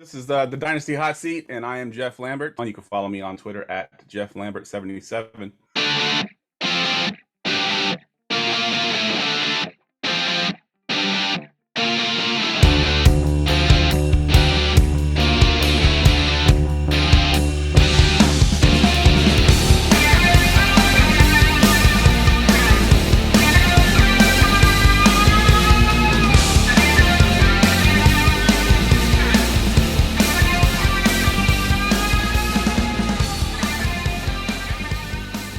This is the Dynasty Hot Seat, and I am Geoff Lambert. You can follow me on Twitter at Geoff Lambert77.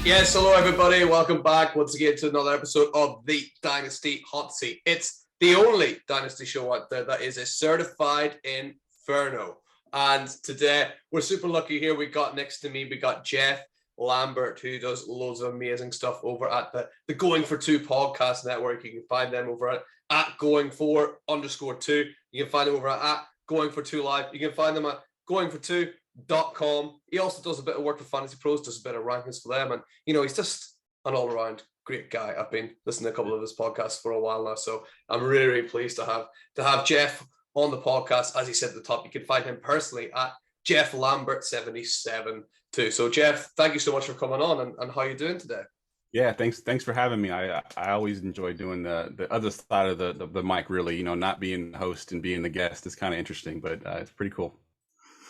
Yes, hello everybody. Welcome back once again to another episode of the Dynasty Hot Seat. It's the only Dynasty show out there that is a certified inferno. And today we're super lucky here. We got next to me, we got Geoff Lambert, who does loads of amazing stuff over at the Going For Two podcast network. You can find them over at Going For _2. You can find them over at Going For Two Live. You can find them at goingfor2.com. He also does a bit of work for Fantasy Pros, does a bit of rankings for them, and he's just an all-around great guy. I've been listening to a couple of his podcasts for a while now, so I'm really, really pleased to have Geoff on the podcast. As he said at the top, you can find him personally at Geoff Lambert77 too. So Geoff, thank you so much for coming on, and how are you doing today? Yeah, thanks for having me. I always enjoy doing the other side of the mic. Really, not being the host and being the guest is kind of interesting, but it's pretty cool.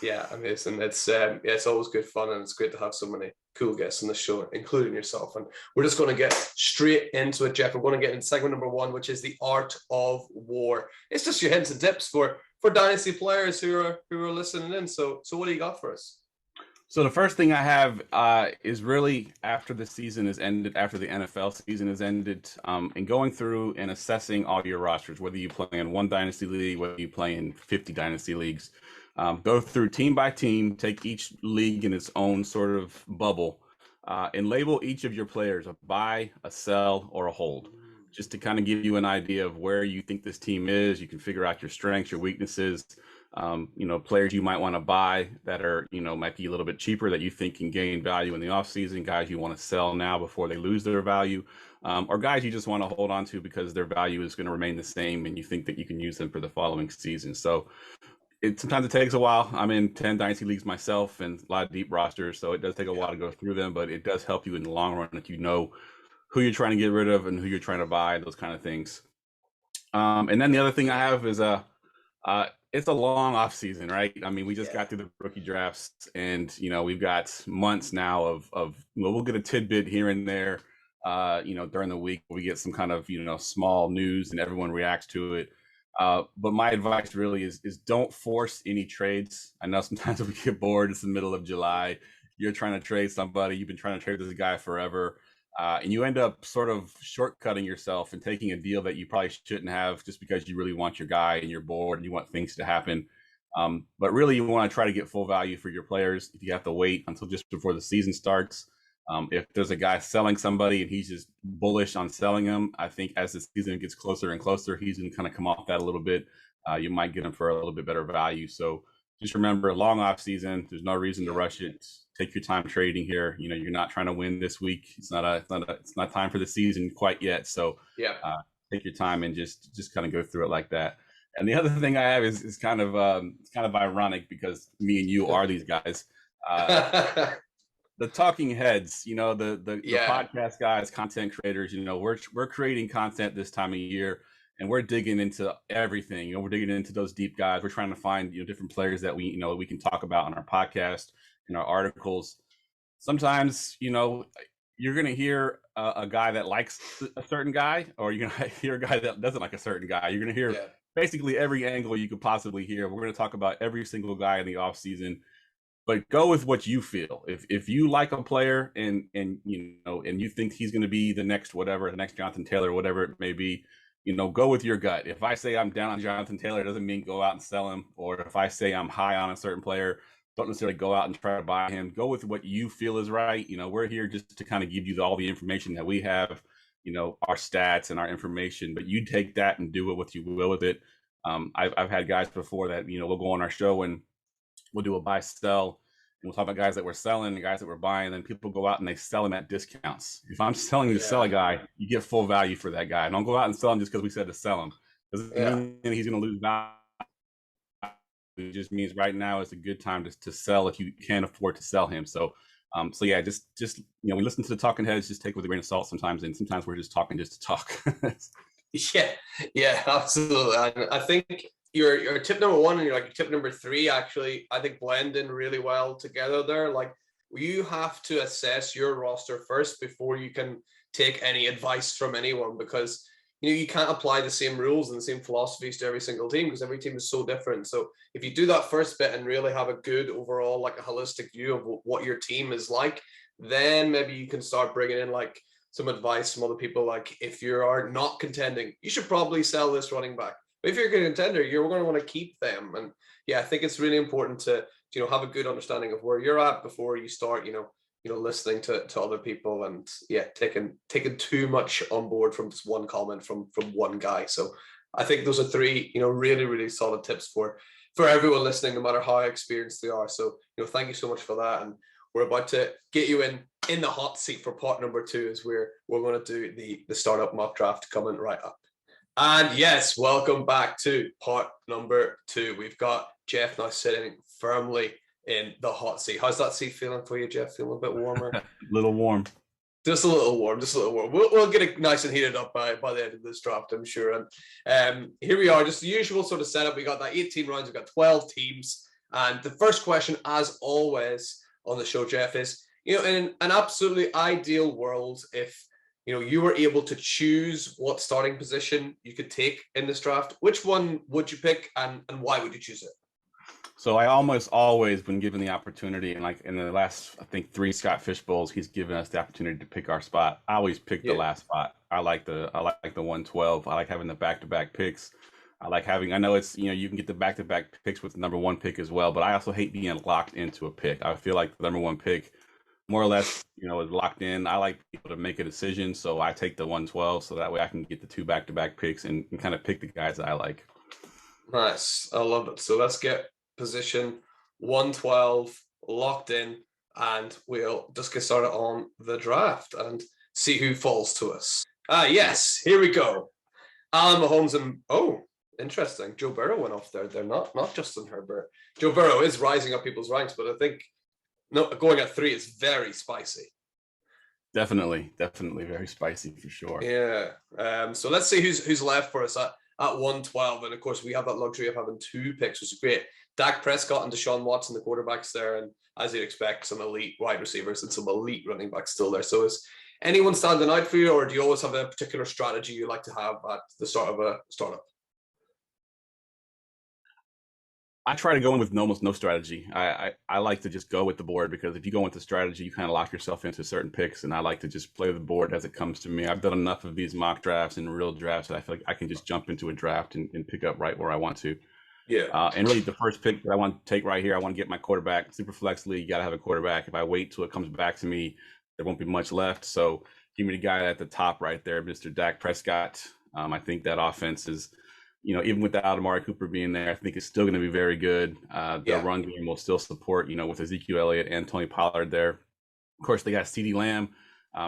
Yeah, amazing. It's always good fun, and it's great to have so many cool guests on the show, including yourself. And we're just going to get straight into it, Geoff. We're going to get in segment number one, which is the art of war. It's just your hints and tips for Dynasty players who are listening in. So what do you got for us? So the first thing I have is really after the season is ended, after the NFL season is ended, and going through and assessing all your rosters, whether you play in one Dynasty league, whether you play in 50 Dynasty leagues. Go through team by team, take each league in its own sort of bubble, and label each of your players a buy, a sell, or a hold, just to kind of give you an idea of where you think this team is. You can figure out your strengths, your weaknesses, players you might want to buy that are, might be a little bit cheaper that you think can gain value in the offseason, guys you want to sell now before they lose their value, or guys you just want to hold on to because their value is going to remain the same and you think that you can use them for the following season. So sometimes it takes a while. I'm in 10 Dynasty leagues myself and a lot of deep rosters, so it does take a while to go through them, but it does help you in the long run that you know who you're trying to get rid of and who you're trying to buy, those kind of things. And then the other thing I have is it's a long off season, right? I mean, we just got through the rookie drafts, and we've got months now of we'll get a tidbit here and there, during the week. We get some kind of small news and everyone reacts to it. But my advice really is don't force any trades. I know sometimes we get bored. It's the middle of July. You're trying to trade somebody. You've been trying to trade this guy forever. And you end up sort of shortcutting yourself and taking a deal that you probably shouldn't have just because you really want your guy and you're bored and you want things to happen. But really you want to try to get full value for your players. If you have to wait until just before the season starts, if there's a guy selling somebody and he's just bullish on selling him, I think as the season gets closer and closer, he's going to kind of come off that a little bit. You might get him for a little bit better value. So just remember, long off season. There's no reason to rush it. Take your time trading here. You're not trying to win this week. It's not time for the season quite yet. So take your time and just kind of go through it like that. And the other thing I have is kind of ironic because me and you are these guys. The talking heads, the podcast guys, content creators, we're creating content this time of year and we're digging into everything. We're digging into those deep guys. We're trying to find, different players that we can talk about on our podcast, in our articles. Sometimes, you're going to hear a guy that likes a certain guy, or you're going to hear a guy that doesn't like a certain guy. You're going to hear basically every angle you could possibly hear. We're going to talk about every single guy in the off season. But go with what you feel. If you like a player and you think he's going to be the next whatever, the next Jonathan Taylor, whatever it may be, go with your gut. If I say I'm down on Jonathan Taylor, it doesn't mean go out and sell him. Or if I say I'm high on a certain player, don't necessarily go out and try to buy him. Go with what you feel is right. We're here just to kind of give you all the information that we have, our stats and our information. But you take that and do it what you will with it. I've had guys before that we'll go on our show and we'll do a buy sell, and we'll talk about guys that we're selling and guys that we're buying. And then people go out and they sell them at discounts. If I'm telling you to sell a guy, you get full value for that guy. Don't go out and sell him just because we said to sell him. Doesn't mean he's going to lose value. It just means right now is a good time to sell if you can't afford to sell him. So yeah, just we listen to the talking heads, just take it with a grain of salt sometimes, and sometimes we're just talking just to talk. Yeah, absolutely. I think your tip number one and your tip number three actually, I think, blend in really well together there. Like, you have to assess your roster first before you can take any advice from anyone, because you can't apply the same rules and the same philosophies to every single team, because every team is so different. So if you do that first bit and really have a good overall, like a holistic view of what your team is like, then maybe you can start bringing in like some advice from other people. Like, if you are not contending, you should probably sell this running back. But if you're a contender, you're going to want to keep them. And yeah, I think it's really important to have a good understanding of where you're at before you start listening to other people, and taking too much on board from just one comment from one guy. So I think those are three really, really solid tips for everyone listening, no matter how experienced they are. So thank you so much for that. And we're about to get you in the hot seat for part number 2, as we're going to do the startup mock draft coming right up. And yes, welcome back to part number 2. We've got Geoff now sitting firmly in the hot seat. How's that seat feeling for you, Geoff? Feeling a bit warmer? A little warm. Just a little warm. We'll get it nice and heated up by the end of this draft, I'm sure. And here we are, just the usual sort of setup. We got that 18 rounds. We've got 12 teams. And the first question, as always on the show, Geoff, is, in an absolutely ideal world, if you were able to choose what starting position you could take in this draft, which one would you pick, and why would you choose it? So I almost always, when given the opportunity, and like in the last, I think 3 Scott Fish Bowls, he's given us the opportunity to pick our spot. I always pick the last spot. I like the 112. I like having the back-to-back picks. I like having, I know it's, you can get the back-to-back picks with the number 1 pick as well, but I also hate being locked into a pick. I feel like the number 1 pick, more or less, is locked in. I like people to make a decision, so I take the 112, so that way I can get the 2 back-to-back picks and kind of pick the guys that I like. Nice. I love it. So let's get position 112 locked in, and we'll just get started on the draft and see who falls to us. Yes, here we go. Allen Mahomes and interesting, Joe Burrow went off there. They're not Justin Herbert. Joe Burrow is rising up people's ranks, but I think going at 3 is very spicy. Definitely very spicy for sure. Yeah. So let's see who's left for us at 112, and of course we have that luxury of having 2 picks, which is great. Dak Prescott and Deshaun Watson, the quarterbacks there, and as you'd expect, some elite wide receivers and some elite running backs still there. So is anyone standing out for you, or do you always have a particular strategy you like to have at the start of a startup? I try to go in with almost no strategy. I like to just go with the board, because if you go into strategy, you kind of lock yourself into certain picks, and I like to just play the board as it comes to me. I've done enough of these mock drafts and real drafts that I feel like I can just jump into a draft and pick up right where I want to. Yeah. And really, the first pick that I want to take right here, I want to get my quarterback. Super flex league, you got to have a quarterback. If I wait till it comes back to me, there won't be much left. So give me the guy at the top right there, Mr. Dak Prescott. I think that offense is, even without Amari Cooper being there, I think it's still going to be very good. The run game will still support, with Ezekiel Elliott and Tony Pollard there. Of course, they got CeeDee Lamb,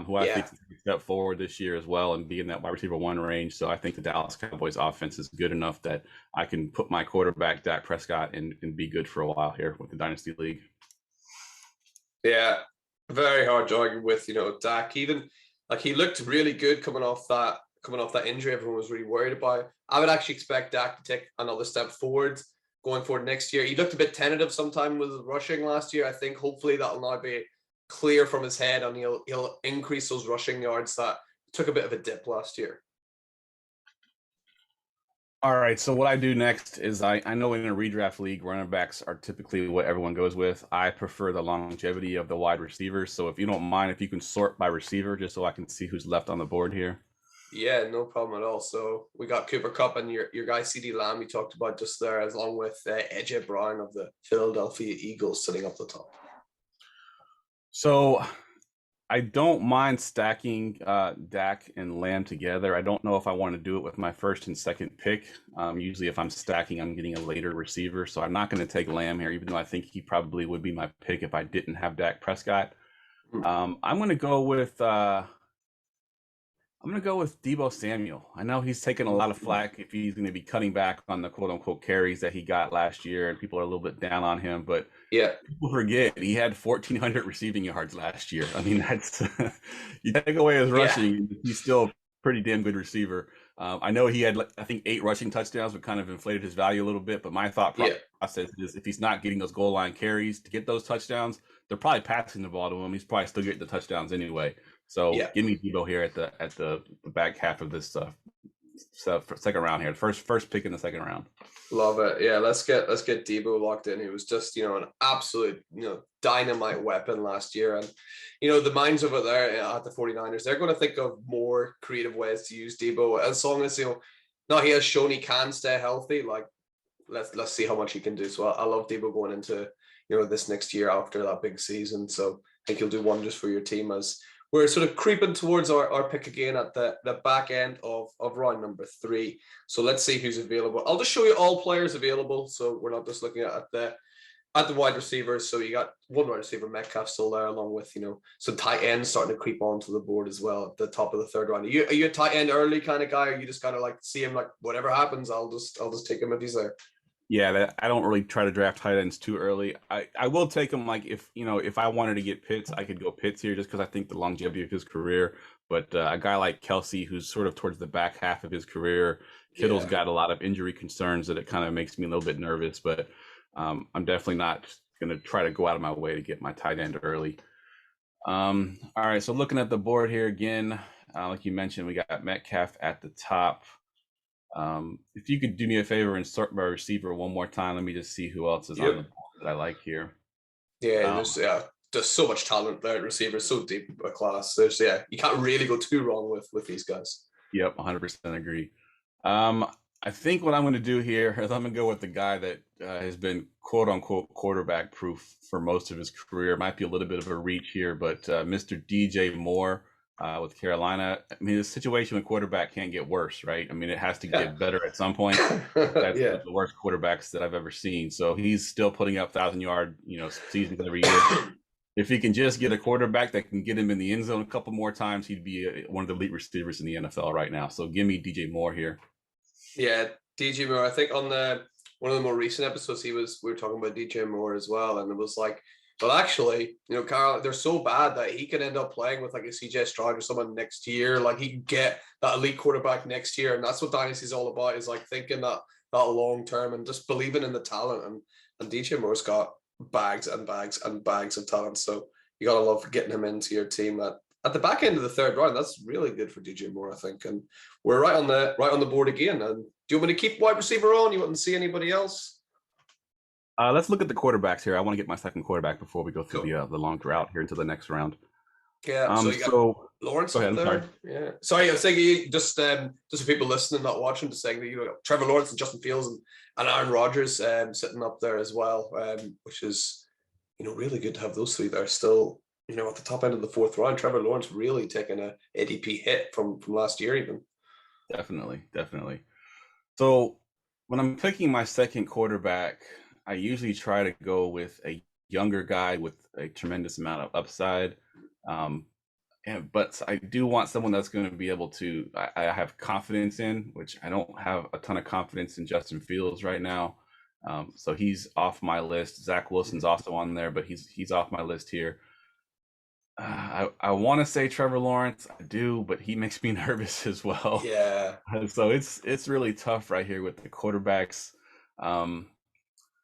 who I think is a step forward this year as well, and be in that wide receiver 1 range. So I think the Dallas Cowboys offense is good enough that I can put my quarterback, Dak Prescott, and be good for a while here with the Dynasty League. Yeah, very hard to argue with, Dak. Even like, he looked really good coming off that injury everyone was really worried about. I would actually expect Dak to take another step forward going forward next year. He looked a bit tentative sometime with rushing last year. I think hopefully that'll now be clear from his head, and he'll increase those rushing yards that took a bit of a dip last year. All right, so what I do next is I know in a redraft league, running backs are typically what everyone goes with. I prefer the longevity of the wide receivers. So if you don't mind, if you can sort by receiver, just so I can see who's left on the board here. Yeah, no problem at all. So we got Cooper Kupp and your guy CeeDee Lamb you talked about just there, along with AJ Brown of the Philadelphia Eagles sitting up the top. So I don't mind stacking Dak and Lamb together. I don't know if I want to do it with my first and second pick. Usually if I'm stacking, I'm getting a later receiver. So I'm not going to take Lamb here, even though I think he probably would be my pick if I didn't have Dak Prescott. I'm going to go with I'm going to go with Deebo Samuel. I know he's taken a lot of flack if he's going to be cutting back on the quote unquote carries that he got last year, and people are a little bit down on him. But Yeah, people forget he had 1,400 receiving yards last year. I mean, that's you take away his yeah, rushing, he's still a pretty damn good receiver. I know he had, I think, 8 rushing touchdowns, which kind of inflated his value a little bit. But my thought yeah, process is if he's not getting those goal line carries to get those touchdowns, they're probably passing the ball to him. He's probably still getting the touchdowns anyway. So yeah. give me Debo here at the back half of this second round here. First pick in the second round. Love it. Yeah, let's get Debo locked in. He was just, an absolute, dynamite weapon last year. And, the minds over there at the 49ers, they're going to think of more creative ways to use Debo as long as, now he has shown he can stay healthy. Like, let's see how much he can do. So I love Debo going into, this next year after that big season. So I think he'll do wonders for your team as we're sort of creeping towards our pick again at the back end of round number 3. So let's see who's available. I'll just show you all players available. So we're not just looking at the wide receivers. So you got one wide receiver, Metcalf, still there, along with, some tight ends starting to creep onto the board as well at the top of the third round. Are you a tight end early kind of guy, or you just kind of like see him like whatever happens, I'll just take him if he's there? Yeah, I don't really try to draft tight ends too early. I will take him like if I wanted to get Pitts, I could go Pitts here just because I think the longevity of his career. But a guy like Kelsey, who's sort of towards the back half of his career, Kittle's got a lot of injury concerns that it kind of makes me a little bit nervous. But I'm definitely not going to try to go out of my way to get my tight end early. All right, so looking at the board here again, like you mentioned, we got Metcalf at the top. If you could do me a favor and sort my receiver one more time, let me just see who else is on the board that I like here. Yeah, there's so much talent there at receiver, so deep a class. You can't really go too wrong with these guys. Yep, 100% agree. I think what I'm going to do here is I'm going to go with the guy that has been quote unquote quarterback proof for most of his career. It might be a little bit of a reach here, but Mr. DJ Moore with Carolina. I mean, the situation with quarterback can't get worse, right? I mean, it has to get better at some point. That's the worst quarterbacks that I've ever seen. So he's still putting up 1,000-yard, seasons every year. If he can just get a quarterback that can get him in the end zone a couple more times, he'd be one of the elite receivers in the NFL right now. So give me DJ Moore here. Yeah, DJ Moore. I think on one of the more recent episodes, we were talking about DJ Moore as well, and it was like, well, actually, Carl, they're so bad that he could end up playing with like a CJ Stroud or someone next year. Like he can get that elite quarterback next year, and that's what Dynasty is all about. Is like thinking that long term and just believing in the talent. And DJ Moore's got bags and bags and bags of talent. So you gotta love getting him into your team at the back end of the third round. That's really good for DJ Moore, I think. And we're right on the board again. And do you want me to keep wide receiver on? You want to see anybody else? Let's look at the quarterbacks here. I want to get my second quarterback before we go through the long route here into the next round. Yeah. So you got Lawrence go ahead, there. sorry. Yeah. Sorry, I was saying just for people listening, not watching, just saying that Trevor Lawrence and Justin Fields and Aaron Rodgers sitting up there as well, which is really good to have those three there still. At the top end of the fourth round, Trevor Lawrence really taking a ADP hit from last year even. Definitely. So when I'm picking my second quarterback, I usually try to go with a younger guy with a tremendous amount of upside. But I do want someone that's going to be able to, I have confidence in, which I don't have a ton of confidence in Justin Fields right now. So he's off my list. Zach Wilson's also on there, but he's off my list here. I want to say Trevor Lawrence, I do, but he makes me nervous as well. Yeah. So it's really tough right here with the quarterbacks.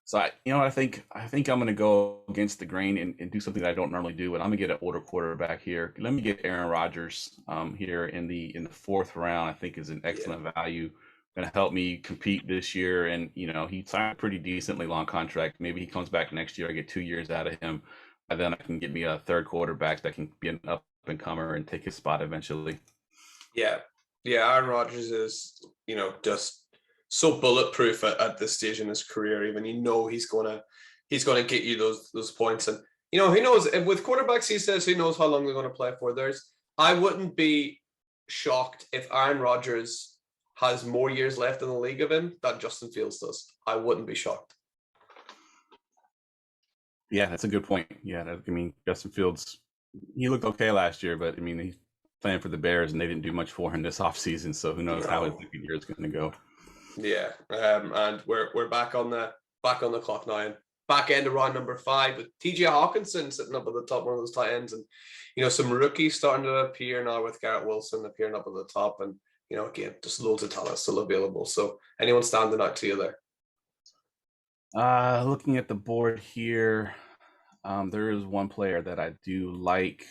So I think I'm going to go against the grain and do something that I don't normally do, and I'm going to get an older quarterback here. Let me get Aaron Rodgers here in the fourth round. I think is an excellent value. Going to help me compete this year, and he signed a pretty decently long contract. Maybe he comes back next year. I get 2 years out of him, and then I can get me a third quarterback that can be an up and comer and take his spot eventually. Yeah, Aaron Rodgers is just so bulletproof at this stage in his career. Even he's gonna get you those points, and he knows with quarterbacks. He says he knows how long they're going to play for. I wouldn't be shocked if Aaron Rodgers has more years left in the league of him than Justin Fields does. I wouldn't be shocked. Yeah, that's a good point. Yeah, Justin Fields, he looked okay last year, but playing for the Bears, and they didn't do much for him this offseason. So who knows how his second year is going to go. Yeah, and we're back on the clock now, and back end of round number 5 with TJ Hawkinson sitting up at the top, one of those tight ends, and some rookies starting to appear now with Garrett Wilson appearing up at the top, and again, just loads of talent still available. So anyone standing out to you there? Looking at the board here, there is one player that I do like.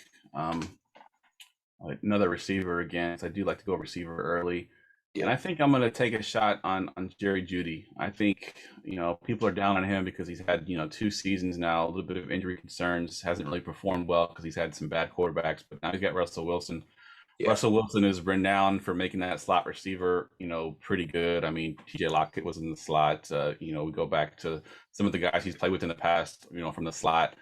Another receiver again. So I do like to go receiver early. Yeah. And I think I'm going to take a shot on Jerry Jeudy. I think, people are down on him because he's had, 2 seasons now, a little bit of injury concerns, hasn't really performed well because he's had some bad quarterbacks, but now he's got Russell Wilson. Yeah. Russell Wilson is renowned for making that slot receiver, pretty good. I mean, TJ Lockett was in the slot. We go back to some of the guys he's played with in the past, from the slot.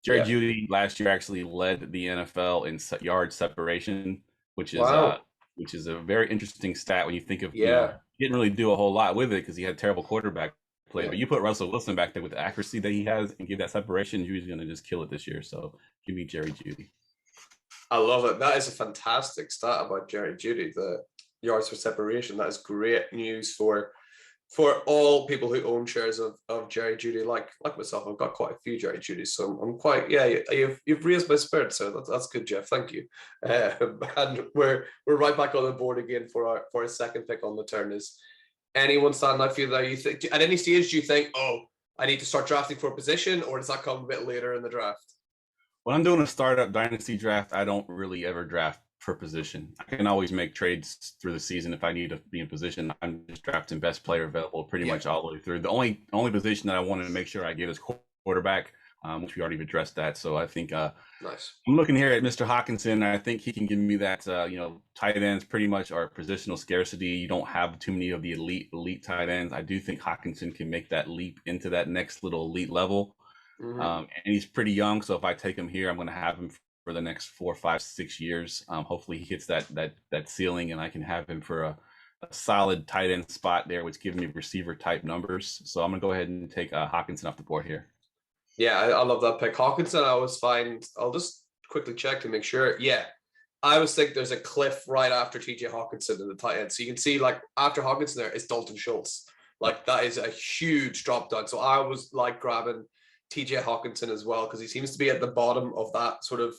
Jerry Jeudy last year actually led the NFL in yard separation, which is a very interesting stat when you think of, he didn't really do a whole lot with it because he had terrible quarterback play. But you put Russell Wilson back there with the accuracy that he has and give that separation, Judy's going to just kill it this year. So give me Jerry Jeudy. I love it. That is a fantastic stat about Jerry Jeudy, the yards for separation. That is great news for all people who own shares of Jerry Jeudy, like myself. I've got quite a few Jerry Judys, so I'm quite you've raised my spirits, so that's good, Geoff. Thank you. And we're right back on the board again for our second pick on the turn. Is anyone standing out for you there? You think at any stage do you think, oh, I need to start drafting for a position, or does that come a bit later in the draft? When I'm doing a startup dynasty draft, I don't really ever draft per position. I can always make trades through the season if I need to be in position. I'm just drafting best player available pretty much all the way through. The only position that I wanted to make sure I get is quarterback, which we already addressed that. So I think nice. I'm looking here at Mr. Hawkinson. I think he can give me that. Tight ends pretty much are positional scarcity. You don't have too many of the elite tight ends. I do think Hawkinson can make that leap into that next little elite level. Mm-hmm. And he's pretty young, so if I take him here, I'm going to have him for the next 4, 5, 6 years. Hopefully he hits that ceiling, and I can have him for a solid tight end spot there, which gives me receiver type numbers. So I'm gonna go ahead and take Hawkinson off the board here. Yeah, I love that pick. Hawkinson, I always find, I'll just quickly check to make sure. Yeah, I always think there's a cliff right after TJ Hawkinson in the tight end. So you can see, like, after Hawkinson there, it's Dalton Schultz. Like, that is a huge drop down. So I was like grabbing TJ Hawkinson as well, because he seems to be at the bottom of that sort of,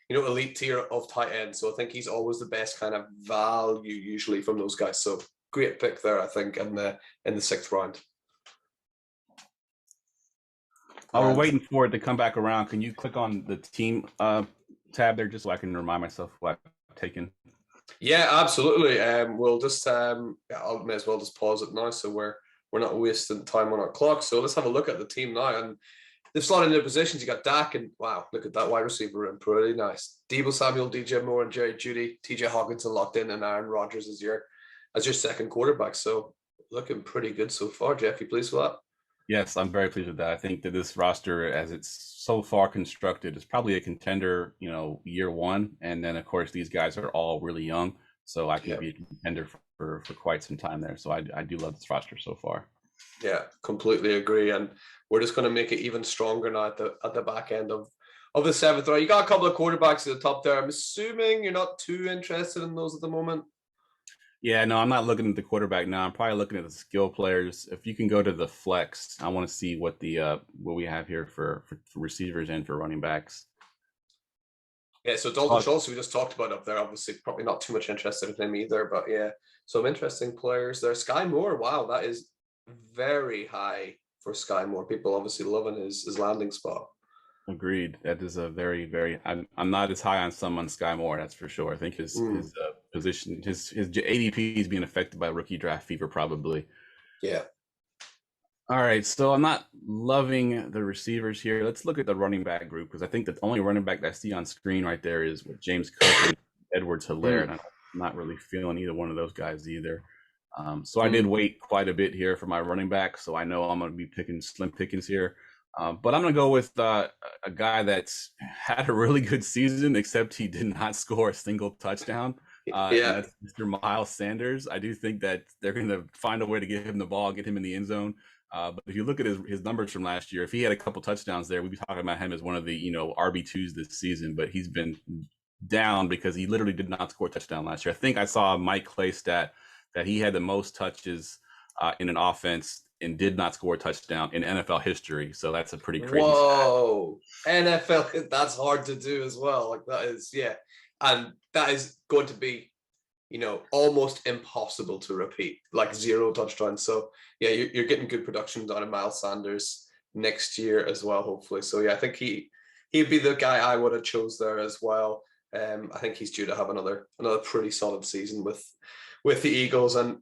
elite tier of tight end. So I think he's always the best kind of value usually from those guys. So great pick there, I think, in the 6th round. We're waiting for it to come back around. Can you click on the team tab there just so I can remind myself what I've taken? Yeah, absolutely. We'll just I may as well just pause it now, so we're not wasting time on our clock. So let's have a look at the team now. And they've slotted into positions. You got Dak, and wow, look at that wide receiver room, pretty nice. Deebo Samuel, DJ Moore, and Jerry Jeudy. TJ Hawkinson locked in, and Aaron Rodgers as your second quarterback. So looking pretty good so far. Geoff, you pleased with that? Yes, I'm very pleased with that. I think that this roster, as it's so far constructed, is probably a contender, year one. And then, of course, these guys are all really young. So I can be a contender for quite some time there. So I do love this roster so far. Yeah, completely agree. And we're just going to make it even stronger now at the back end of the 7th round. You got a couple of quarterbacks at the top there. I'm assuming you're not too interested in those at the moment. Yeah, no, I'm not looking at the quarterback now. I'm probably looking at the skill players. If you can go to the flex, I want to see what what we have here for receivers and for running backs. Yeah, so Dalton Schultz, we just talked about up there, obviously probably not too much interested in him either, but yeah, some interesting players there. Sky Moore, wow, that is very high for Sky Moore. People obviously loving his landing spot. Agreed. That is a very, very. I'm not as high on Sky Moore, that's for sure. I think his position, his ADP is being affected by rookie draft fever, probably. Yeah. All right, so I'm not loving the receivers here. Let's look at the running back group, because I think the only running back that I see on screen right there is with James Cook and Edwards-Helaire, and I'm not really feeling either one of those guys either. So I did wait quite a bit here for my running back, so I know I'm going to be picking slim pickings here. But I'm going to go with a guy that's had a really good season, except he did not score a single touchdown. And that's Mr. Miles Sanders. I do think that they're going to find a way to get him the ball, get him in the end zone. But if you look at his numbers from last year, if he had a couple touchdowns there, we'd be talking about him as one of the RB2s this season. But he's been down because he literally did not score a touchdown last year. I think I saw a Mike Clay stat that he had the most touches in an offense and did not score a touchdown in NFL history. So that's a pretty crazy stat. Whoa, NFL, that's hard to do as well. Like that is, yeah. And that is going to be, almost impossible to repeat, like 0 touchdowns. So yeah, you're getting good production down of Miles Sanders next year as well, hopefully. So yeah, I think he'd be the guy I would have chose there as well. I think he's due to have another pretty solid season with the Eagles. And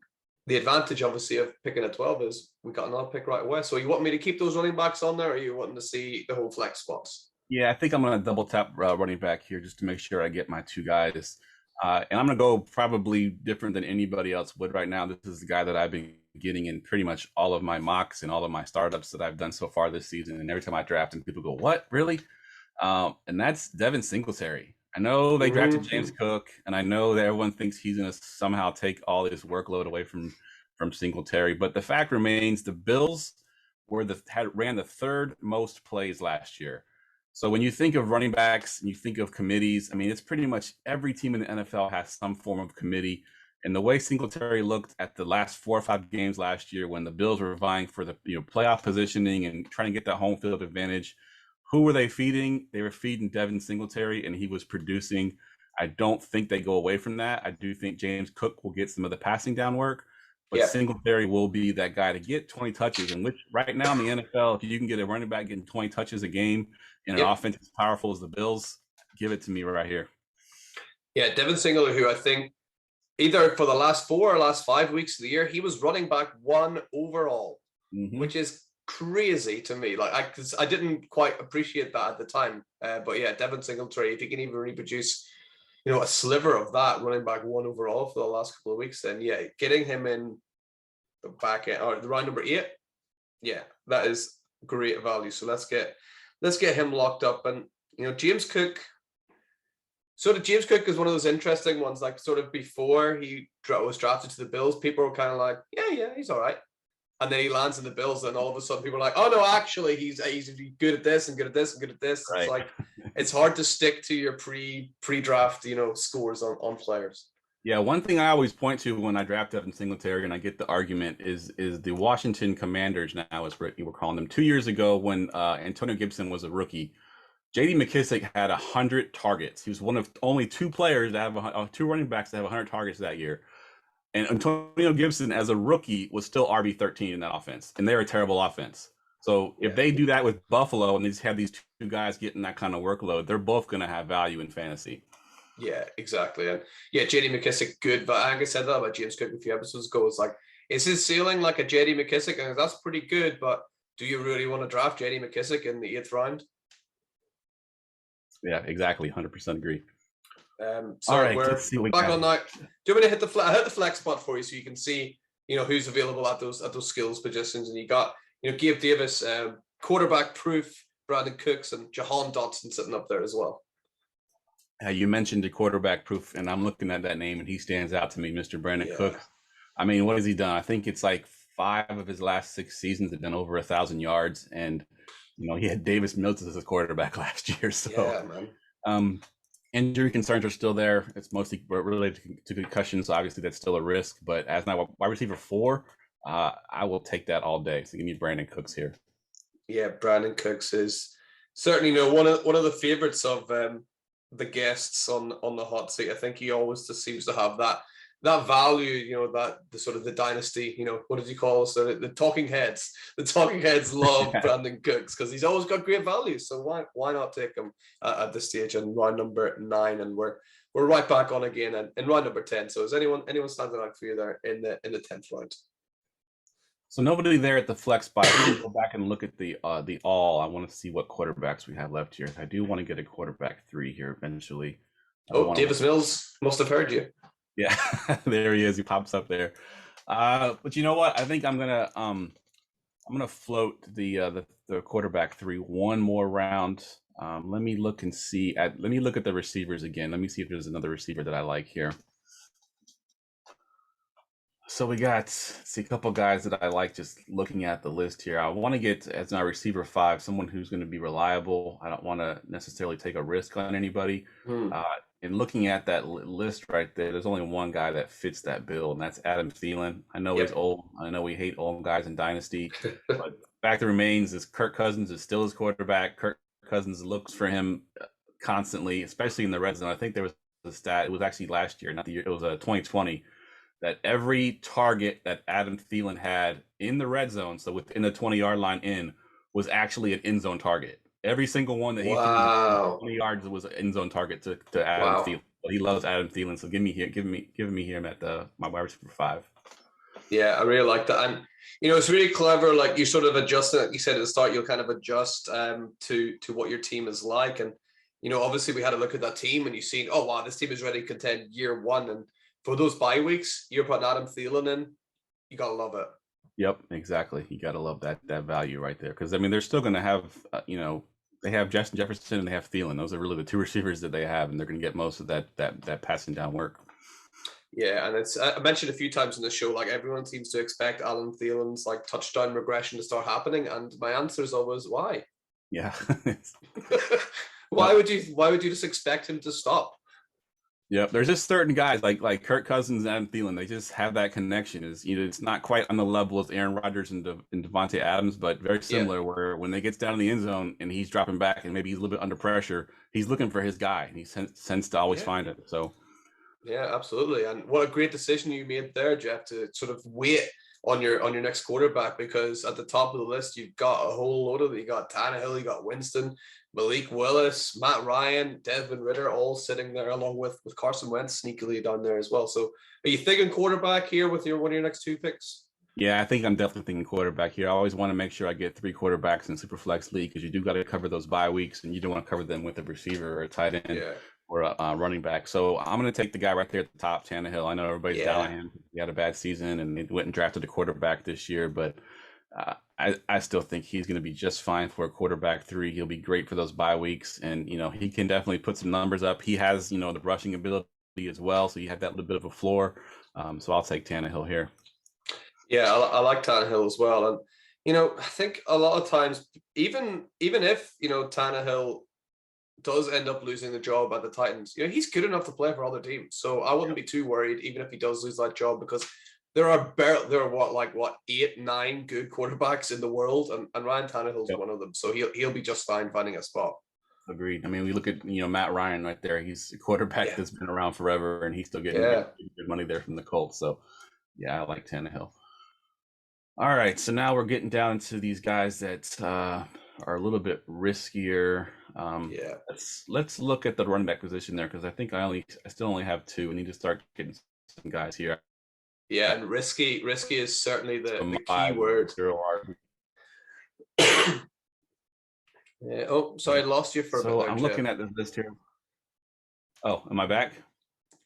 the advantage, obviously, of picking at 12 is we got another pick right away. So you want me to keep those running backs on there, or are you wanting to see the whole flex spots? Yeah, I think I'm going to double tap running back here just to make sure I get my 2 guys. And I'm going to go probably different than anybody else would right now. This is the guy that I've been getting in pretty much all of my mocks and all of my startups that I've done so far this season. And every time I draft him, people go, "What, really?" And that's Devin Singletary. I know they drafted James Cook, and I know that everyone thinks he's going to somehow take all this workload away from Singletary. But the fact remains, the Bills ran the 3rd most plays last year. So when you think of running backs and you think of committees, I mean, it's pretty much every team in the NFL has some form of committee. And the way Singletary looked at the last 4 or 5 games last year when the Bills were vying for the playoff positioning and trying to get that home field advantage, who were they feeding? They were feeding Devin Singletary, and he was producing. I don't think they go away from that. I do think James Cook will get some of the passing down work, but Singletary will be that guy to get 20 touches. And which right now in the NFL, if you can get a running back getting 20 touches a game in an offense as powerful as the Bills, give it to me right here. Yeah, Devin Singler, who I think either for the last 4 or last 5 weeks of the year, he was running back 1 overall, which is crazy to me. Like I didn't quite appreciate that at the time. But yeah, Devin Singletary, if he can even reproduce, a sliver of that running back 1 overall for the last couple of weeks, then yeah, getting him in the back end or the round number 8, yeah, that is great value. So let's get him locked up. And James Cook. Sort of James Cook is one of those interesting ones. Like sort of before he was drafted to the Bills, people were kind of like, yeah, he's all right. And then he lands in the Bills, and all of a sudden people are like, oh no, actually he's good at this and good at this and good at this. Right. It's like it's hard to stick to your pre-draft, scores on players. Yeah, one thing I always point to when I draft Devin Singletary and I get the argument is the Washington Commanders now, as we're calling them. 2 years ago when Antonio Gibson was a rookie, J.D. McKissic had 100 targets. He was one of only 2 players that have 2 running backs that have 100 targets that year. And Antonio Gibson, as a rookie, was still RB13 in that offense, and they're a terrible offense. So if they do that with Buffalo and they just have these 2 guys getting that kind of workload, they're both going to have value in fantasy. Yeah, exactly. And yeah, J.D. McKissic, good. But I think I said that about James Cook a few episodes ago. It's like, is his ceiling like a J.D. McKissic? And that's pretty good, but do you really want to draft J.D. McKissic in the 8th round? Yeah, exactly. 100% agree. So all right, let's see what we back on now. Do you want me to hit the flex spot for you so you can see, who's available at those skills positions? And you got, Gabe Davis, quarterback proof, Brandon Cooks, and Jahan Dotson sitting up there as well. You mentioned the quarterback proof, and I'm looking at that name, and he stands out to me, Mr. Brandon Cooks. I mean, what has he done? I think it's like 5 of his last 6 seasons have done over 1,000 yards, and he had Davis Mills as his quarterback last year. So, yeah, man. Injury concerns are still there. It's mostly related to concussions, so obviously that's still a risk. But as my wide receiver 4, I will take that all day. So give me Brandon Cooks here. Yeah, Brandon Cooks is certainly one of the favorites of the guests on the hot seat. I think he always just seems to have that value, that the sort of the dynasty, what did you call us? The talking heads. The talking heads love Brandon Cooks because he's always got great value. So why not take him at this stage in round number 9? And we're right back on again in round number 10. So is anyone standing out for you there in the 10th round? So nobody there at the flex spot. We can go back and look at the all. I want to see what quarterbacks we have left here. I do want to get a quarterback 3 here eventually. Davis Mills must have heard you. Yeah, there he is. He pops up there. But you know what? I think I'm gonna float the quarterback 3 one more round. Let me look and see let me look at the receivers again. Let me see if there's another receiver that I like here. So we got a couple guys that I like just looking at the list here. I want to get as our receiver 5 someone who's going to be reliable. I don't want to necessarily take a risk on anybody. in looking at that list right there, there's only one guy that fits that bill, and that's Adam Thielen. I know he's Yep. old. I know we hate old guys in Dynasty, but fact remains is Kirk Cousins is still his quarterback. Kirk Cousins looks for him constantly, especially in the red zone. I think there was a stat. It was actually last year, not the year. It was 2020. That every target that Adam Thielen had in the red zone, so within the 20-yard line was actually an end zone target. Every single one that he threw Wow. 20 yards was an end zone target to Adam Wow. Thielen. But he loves Adam Thielen, so give me him at my wide receiver 5. Yeah, I really like that. And, it's really clever. Like you sort of adjust it. You said at the start, you'll kind of adjust to what your team is like. And, obviously we had a look at that team and you've seen, oh, wow, this team is ready to contend year one. And for those bye weeks, you're putting Adam Thielen in. You got to love it. Yep, exactly. You got to love that value right there. Because, I mean, they're still going to have, they have Justin Jefferson and they have Thielen. Those are really the two receivers that they have, and they're going to get most of that passing down work. Yeah, and I mentioned a few times in the show, like everyone seems to expect Alan Thielen's like touchdown regression to start happening, and my answer is always why. Yeah. Why would you just expect him to stop? Yeah, there's just certain guys like Kirk Cousins and Thielen. They just have that connection. It's not quite on the level as Aaron Rodgers and Devontae Adams, but very similar. Yeah. Where when they gets down in the end zone and he's dropping back and maybe he's a little bit under pressure, he's looking for his guy and he tends to always find it. So. Yeah, absolutely. And what a great decision you made there, Geoff, to sort of wait on your next quarterback, because at the top of the list you've got a whole load of it. You got Tannehill, you got Winston, Malik Willis, Matt Ryan, Desmond Ridder, all sitting there along with Carson Wentz sneakily down there as well. So are you thinking quarterback here with one of your next 2 picks? Yeah, I think I'm definitely thinking quarterback here. I always want to make sure I get 3 quarterbacks in Superflex League, because you do got to cover those bye weeks and you don't want to cover them with a receiver or a tight end. Yeah. Or a running back. So I'm going to take the guy right there at the top, Tannehill. I know everybody's down on him. He had a bad season and he went and drafted a quarterback this year, but I still think he's going to be just fine for a quarterback 3. He'll be great for those bye weeks, and he can definitely put some numbers up. He has the rushing ability as well, so you have that little bit of a floor. So I'll take Tannehill here. Yeah, I like Tannehill as well, and I think a lot of times, even if Tannehill does end up losing the job at the Titans, he's good enough to play for other teams. So I wouldn't be too worried, even if he does lose that job, because there are 8, 9 good quarterbacks in the world, and Ryan Tannehill's one of them. So he'll be just fine finding a spot. Agreed. I mean, we look at Matt Ryan right there. He's a quarterback that's been around forever, and he's still getting good money there from the Colts. So yeah, I like Tannehill. All right, so now we're getting down to these guys that are a little bit riskier. Let's look at the running back position there, because I think I still only have 2. We need to start getting some guys here. Yeah, and risky is certainly the key word. Yeah. Oh, sorry, I lost you for a minute. So I'm looking at this list here. Oh, am I back?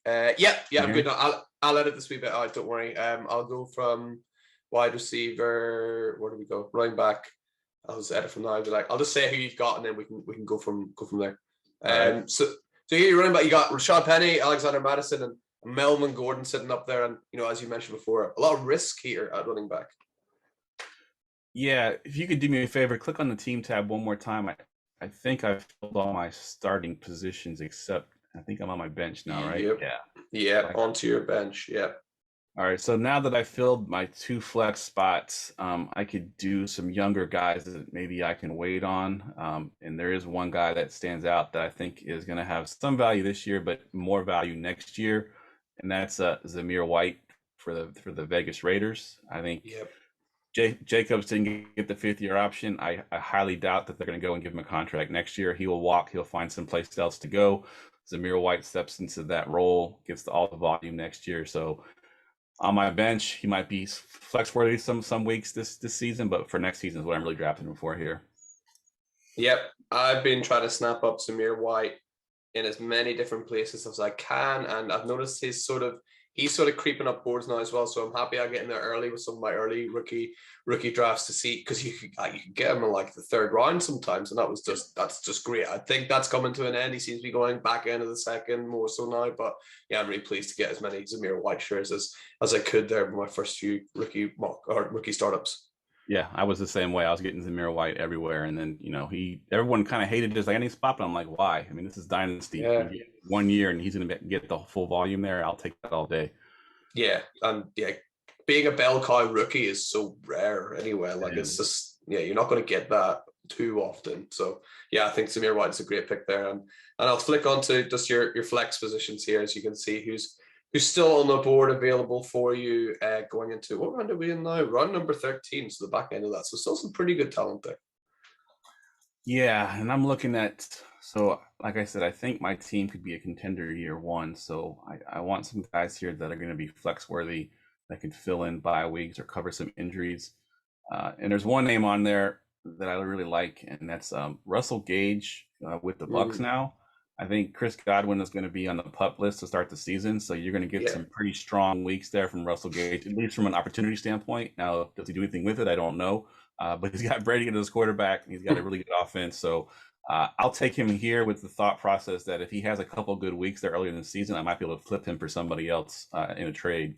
Yeah, I'm good. I'll edit this wee bit out. Don't worry. I'll go from wide receiver. Where do we go? Running back. I'll just edit from now. I'll just say who you've got, and then we can go from there. Right. So here you're running back. You got Rashad Penny, Alexander Madison, and Melvin Gordon sitting up there, and as you mentioned before, a lot of risk here at running back. Yeah, if you could do me a favor, click on the team tab one more time. I think I've filled all my starting positions, except I think I'm on my bench now, right? Yep. Yeah, onto your bench. Yeah. All right, so now that I filled my 2 flex spots, I could do some younger guys that maybe I can wait on. And there is one guy that stands out that I think is going to have some value this year, but more value next year, and that's Zamir White for the Vegas Raiders. I think Jacobs didn't get the 5th-year option. I highly doubt that they're going to go and give him a contract next year. He will walk. He'll find someplace else to go. Zamir White steps into that role, gets all the volume next year. So on my bench, he might be flex worthy some weeks this season, but for next season is what I'm really drafting him for here. Yep, I've been trying to snap up Zamir White in as many different places as I can, and I've noticed he's sort of creeping up boards now as well. So I'm happy I get in there early with some of my early rookie drafts to see, because you could get him in like the 3rd round sometimes, and that's just great. I think that's coming to an end. He seems to be going back end of the 2nd more so now, but yeah, I'm really pleased to get as many Zamir White shares as I could there in my first few rookie startups. Yeah, I was the same way. I was getting Zamir White everywhere, and then everyone kind of hated his landing spot, but I'm like, why? I mean, this is Dynasty. You Yeah, get 1 year, and he's going to get the full volume there. I'll take that all day. yeah, and yeah, being a bell cow rookie is so rare anyway. Like And it's just you're not going to get that too often. So yeah, I think Zamir White is a great pick there, and I'll flick on to just your flex positions here, as you can see who's still on the board available for you going into what round are we in now? Round number 13, so the back end of that. So still some pretty good talent there. yeah, and I'm looking at, so like I said, I think my team could be a contender year one. So I want some guys here that are going to be flex worthy, that could fill in bye weeks or cover some injuries. And there's one name on there that I really like, and that's Russell Gage with the Bucks now. I think Chris Godwin is going to be on the PUP list to start the season, so you're going to get some pretty strong weeks there from Russell Gage, at least from an opportunity standpoint. Now, does he do anything with it? I don't know. But he's got Brady as his quarterback, and he's got a really good offense. So I'll take him here with the thought process that if he has a couple good weeks there earlier in the season, I might be able to flip him for somebody else in a trade.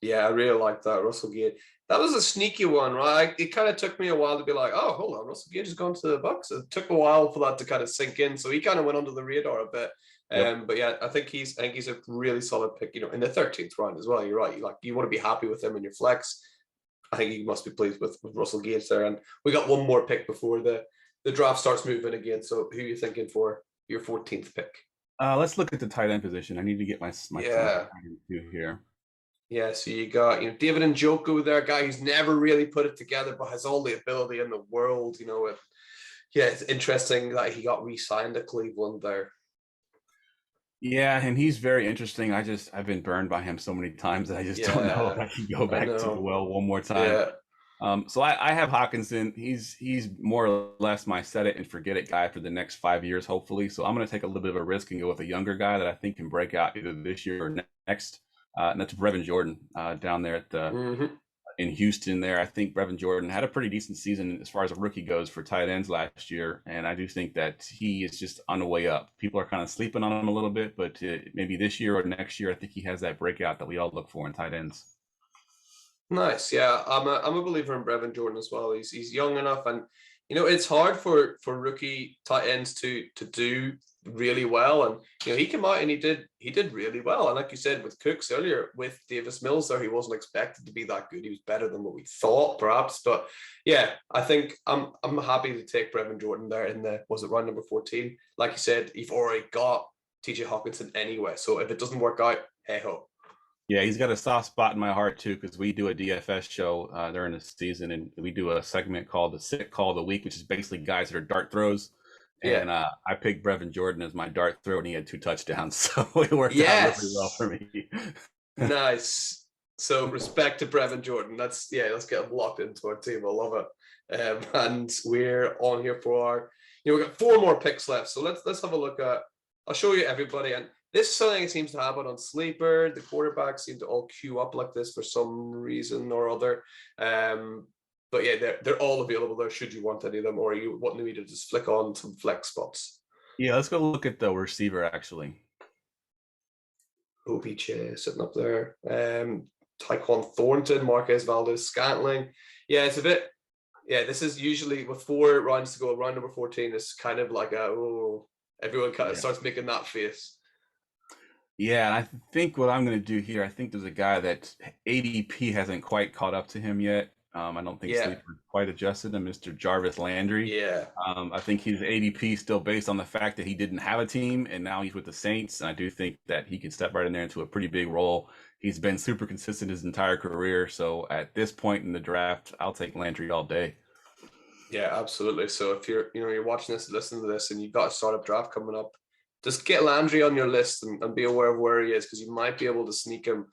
Yeah, I really like that, Russell Gage. That was a sneaky one, right? It kind of took me a while to be like, oh, hold on, Russell Gage has gone to the Bucks. It took a while for that to kind of sink in, so he kind of went under the radar a bit. Yep. But yeah, I think he's a really solid pick. In the 13th round as well. You're right. You want to be happy with him in your flex. I think you must be pleased with Russell Gage there. And we got one more pick before the draft starts moving again. So who are you thinking for your 14th pick? Let's look at the tight end position. I need to get my Yeah. here. Yeah, so you got David Njoku there, a guy who's never really put it together, but has all the ability in the world. It's interesting that he got re-signed to Cleveland there. Yeah, and he's very interesting. I've been burned by him so many times that I just don't know if I can go back to the well one more time. Yeah. So I have Hawkinson. He's more or less my set it and forget it guy for the next 5 years, hopefully. So I'm going to take a little bit of a risk and go with a younger guy that I think can break out either this year or next. And that's Brevin Jordan down there at the in Houston there. I think Brevin Jordan had a pretty decent season as far as a rookie goes for tight ends last year. And I do think that he is just on the way up. People are kind of sleeping on him a little bit, but maybe this year or next year, I think he has that breakout that we all look for in tight ends. Nice. Yeah, I'm a believer in Brevin Jordan as well. He's young enough, and it's hard for rookie tight ends to do really well. And he came out and he did really well. And like you said with Cooks earlier, with Davis Mills there, he wasn't expected to be that good. He was better than what we thought, perhaps. But yeah, I think I'm happy to take Brevin Jordan there in round number 14. Like you said, you've already got TJ Hawkinson anyway. So if it doesn't work out, hey ho. Yeah, he's got a soft spot in my heart too, because we do a DFS show during the season, and we do a segment called the Sick Call of the Week, which is basically guys that are dart throws. And I picked Brevin Jordan as my dart throw, and he had 2 touchdowns, so it worked out really well for me. Nice. So respect to Brevin Jordan. Let's get him locked into our team. I love it. And we're on here for we've got 4 more picks left. So let's have a look at. I'll show you everybody. And this is something that seems to happen on Sleeper. The quarterbacks seem to all queue up like this for some reason or other. But yeah, they're all available there should you want any of them, or you want me to just flick on some flex spots. Yeah, let's go look at the receiver actually. OBJ sitting up there. Tyquan Thornton, Marquez Valdez-Scantling. Yeah, it's a bit. Yeah, this is usually with 4 rounds to go. Round number 14 is kind of like everyone kind of starts making that face. Yeah, and I think what I'm going to do here, I think there's a guy that ADP hasn't quite caught up to him yet. I don't think Sleeper quite adjusted him, Mr. Jarvis Landry. Yeah. I think his ADP still based on the fact that he didn't have a team, and now he's with the Saints. And I do think that he can step right in there into a pretty big role. He's been super consistent his entire career. So at this point in the draft, I'll take Landry all day. Yeah, absolutely. So if you're watching this, listening to this, and you've got a startup draft coming up, just get Landry on your list and be aware of where he is, because you might be able to sneak him,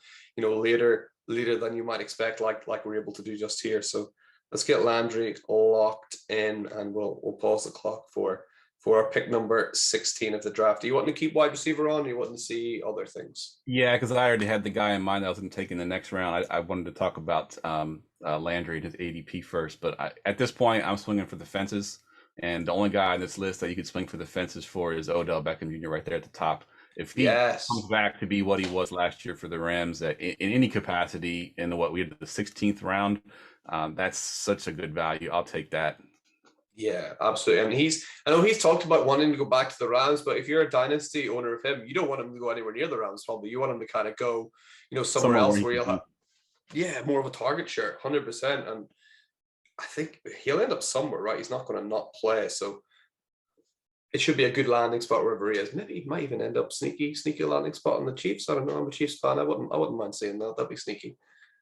later than you might expect, like we're able to do just here. So let's get Landry locked in, and we'll pause the clock for our pick number 16 of the draft. Do you want to keep wide receiver on, or you want to see other things? Yeah, because I already had the guy in mind that I was going to take in the next round. I wanted to talk about Landry and his ADP first, but at this point, I'm swinging for the fences. And the only guy on this list that you could swing for the fences for is Odell Beckham Jr. right there at the top. If he comes back to be what he was last year for the Rams in any capacity in we had the 16th round, That's such a good value. I'll take that. Yeah, absolutely. And I know he's talked about wanting to go back to the Rams, but if you're a dynasty owner of him, you don't want him to go anywhere near the Rams, probably. You want him to kind of go, somewhere Somewhere where else he where can you'll be. have, yeah, more of a target share, 100%. And I think he'll end up somewhere, right? He's not going to not play. So it should be a good landing spot wherever he is. Maybe he might even end up sneaky landing spot on the Chiefs. I don't know. I'm a Chiefs fan. I wouldn't mind saying that. That'd be sneaky.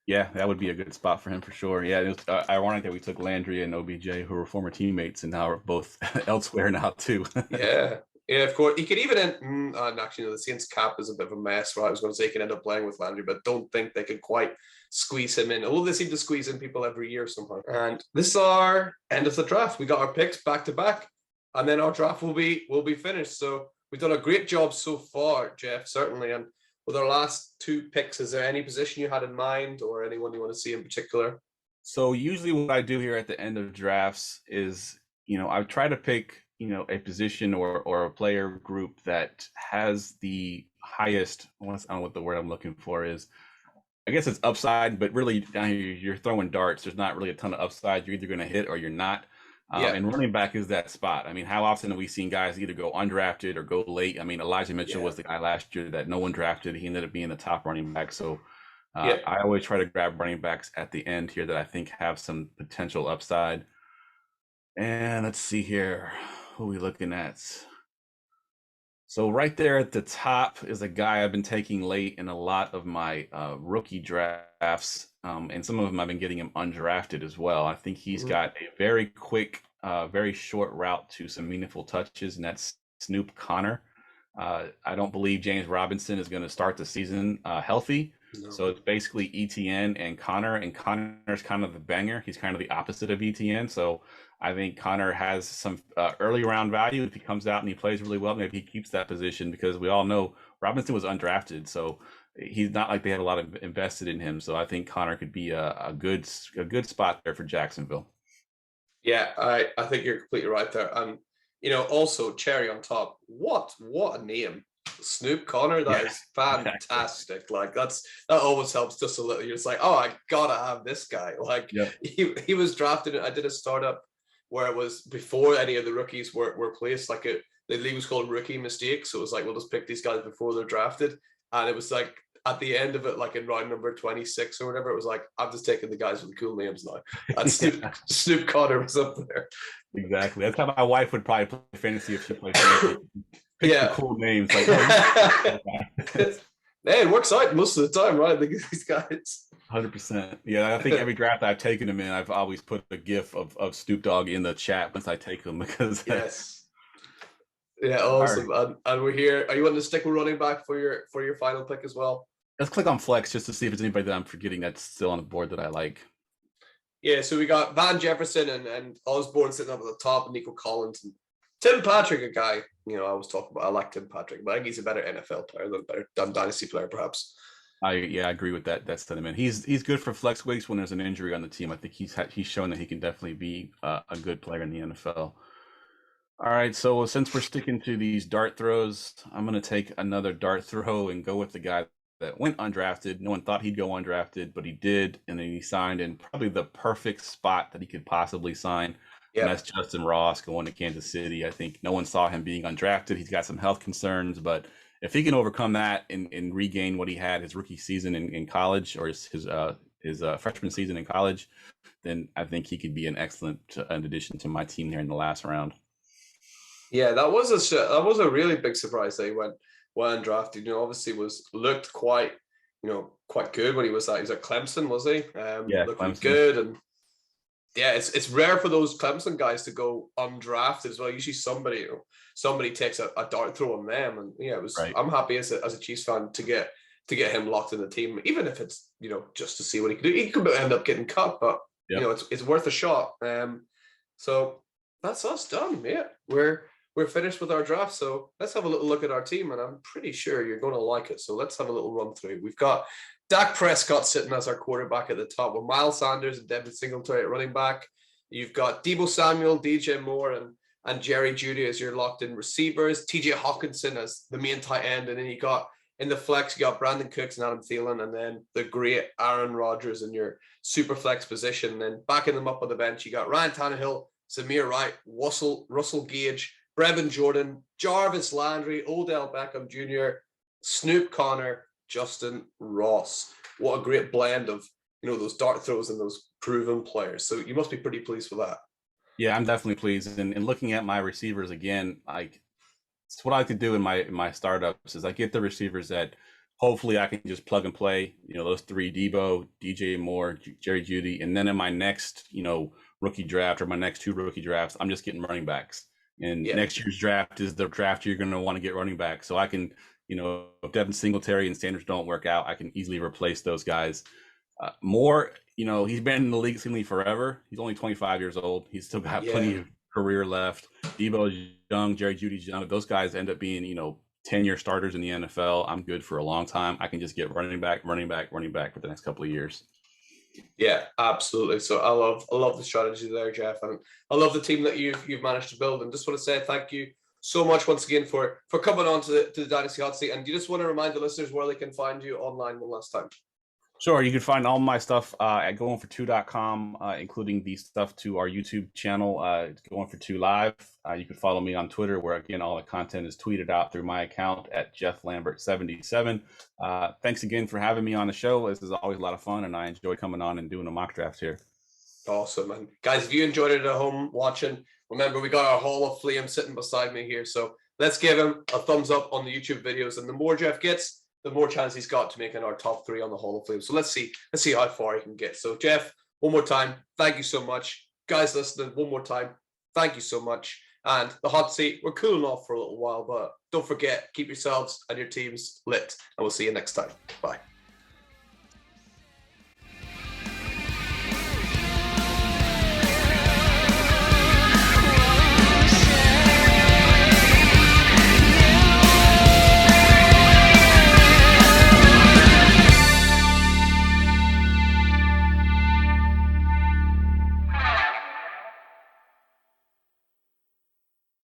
Yeah, that would be a good spot for him for sure. Yeah, it was ironic that we took Landry and OBJ, who were former teammates, and now are both elsewhere now too. Yeah. Yeah, of course. He could even end. Actually, the Saints cap is a bit of a mess. Right, I was going to say he could end up playing with Landry, but don't think they could quite squeeze him in. Although they seem to squeeze in people every year somehow. And this is our end of the draft. We got our picks back to back, and then our draft will be finished. So we've done a great job so far, Geoff. Certainly. And with our last two picks, is there any position you had in mind, or anyone you want to see in particular? So usually what I do here at the end of drafts is, I try to pick, a position or a player group that has the highest, I don't know what the word I'm looking for is. I guess it's upside, but really down here you're throwing darts. There's not really a ton of upside. You're either going to hit or you're not. Yeah. And running back is that spot. I mean, how often have we seen guys either go undrafted or go late? I mean, Elijah Mitchell was the guy last year that no one drafted. He ended up being the top running back. So I always try to grab running backs at the end here that I think have some potential upside. And let's see here. Who are we looking at? So right there at the top is a guy I've been taking late in a lot of my rookie drafts, and some of them I've been getting him undrafted as well. I think he's got a very quick, very short route to some meaningful touches, and that's Snoop Connor. I don't believe James Robinson is going to start the season healthy. No. So it's basically ETN and Connor's kind of the banger. He's kind of the opposite of ETN. So I think Connor has some early round value. If he comes out and he plays really well, maybe he keeps that position, because we all know Robinson was undrafted. So he's not like they have a lot of invested in him. So I think Connor could be a good spot there for Jacksonville. Yeah, I think you're completely right there. And, also cherry on top, what a name. Snoop Connor, that is fantastic. Like that always helps just a little. You're just like, oh, I gotta have this guy. Like he was drafted. I did a startup where it was before any of the rookies were placed. Like the league was called Rookie Mistake. So it was like, we'll just pick these guys before they're drafted. And it was like at the end of it, like in round number 26 or whatever, it was like, I'm just taking the guys with the cool names now. And Snoop Connor was up there. Exactly. That's how my wife would probably play fantasy if she played fantasy. Pick cool names. Like, it works out most of the time, right? These guys. 100%. Yeah, I think every draft I've taken him in, I've always put a GIF of Snoop Dogg in the chat once I take him, because yes. Yeah, awesome. Right. And we're here. Are you wanting to stick with running back for your final pick as well? Let's click on flex just to see if there's anybody that I'm forgetting that's still on the board that I like. Yeah, so we got Van Jefferson and Osborne sitting up at the top, and Nico Collins and Tim Patrick, a guy, I always talk about. I like Tim Patrick, but I think he's a better NFL player than Dynasty player, perhaps. I agree with that sentiment. He's good for flex weeks when there's an injury on the team. I think he's shown that he can definitely be a good player in the NFL. All right, so since we're sticking to these dart throws, I'm going to take another dart throw and go with the guy that went undrafted. No one thought he'd go undrafted, but he did, and then he signed in probably the perfect spot that he could possibly sign. Yep. And that's Justin Ross going to Kansas City. I think no one saw him being undrafted. He's got some health concerns, but if he can overcome that and regain what he had his rookie season in college, or his freshman season in college, then I think he could be an excellent addition to my team here in the last round. Yeah, that was a really big surprise that he went undrafted. Obviously looked quite good when he was at Clemson, was he? Looking Clemson. Good, and yeah, it's rare for those Clemson guys to go undrafted as well. Usually somebody takes a dart throw on them, and yeah, it was. Right. I'm happy as a Chiefs fan to get him locked in the team, even if it's just to see what he can do. He could end up getting cut, but it's worth a shot. So that's us done. Yeah, we're finished with our draft. So let's have a little look at our team, and I'm pretty sure you're going to like it. So let's have a little run through. We've got Dak Prescott sitting as our quarterback at the top, with Miles Sanders and Devin Singletary at running back. You've got Deebo Samuel, DJ Moore, and Jerry Jeudy as your locked-in receivers. TJ Hawkinson as the main tight end, and then you got In the flex, you got Brandon Cooks and Adam Thielen, and then the great Aaron Rodgers in your super flex position. And then backing them up on the bench, you got Ryan Tannehill, Zamir White, Russell Gage, Brevin Jordan, Jarvis Landry, Odell Beckham Jr., Snoop Connor, Justin Ross. What a great blend of, those dart throws and those proven players. So you must be pretty pleased with that. Yeah, I'm definitely pleased. And looking at my receivers again, it's what I like to do in my startups is I get the receivers that hopefully I can just plug and play, those three: Debo, DJ Moore, Jerry Jeudy. And then in my next, rookie draft or my next two rookie drafts, I'm just getting running backs. And next year's draft is the draft you're going to want to get running back. So I can, if Devin Singletary and Sanders don't work out, I can easily replace those guys. Moore, he's been in the league seemingly forever. He's only 25 years old. He's still got plenty of career left. Debo's young, Jerry Jeudy's young. If those guys end up being, 10-year starters in the NFL, I'm good for a long time. I can just get running back for the next couple of years. Yeah, absolutely. So I love the strategy there, Geoff, and I love the team that you've managed to build. And just want to say thank you so much once again for coming on to the Dynasty Hot Seat. And you just want to remind the listeners where they can find you online one last time. Sure. You can find all my stuff at goingfor2.com, including the stuff to our YouTube channel, Going for Two Live. You can follow me on Twitter, where, again, all the content is tweeted out through my account at Geoff Lambert 77. Thanks again for having me on the show. This is always a lot of fun, and I enjoy coming on and doing a mock draft here. Awesome. And guys, if you enjoyed it at home watching, remember, we got our Hall of Flame sitting beside me here. So let's give him a thumbs up on the YouTube videos. And the more Geoff gets, the more chance he's got to making our top 3 on the Hall of Fame. So let's see how far he can get. So Geoff, one more time, thank you so much. Guys listening, one more time, thank you so much. And the Hot Seat, we're cooling off for a little while, but don't forget, keep yourselves and your teams lit. And we'll see you next time. Bye.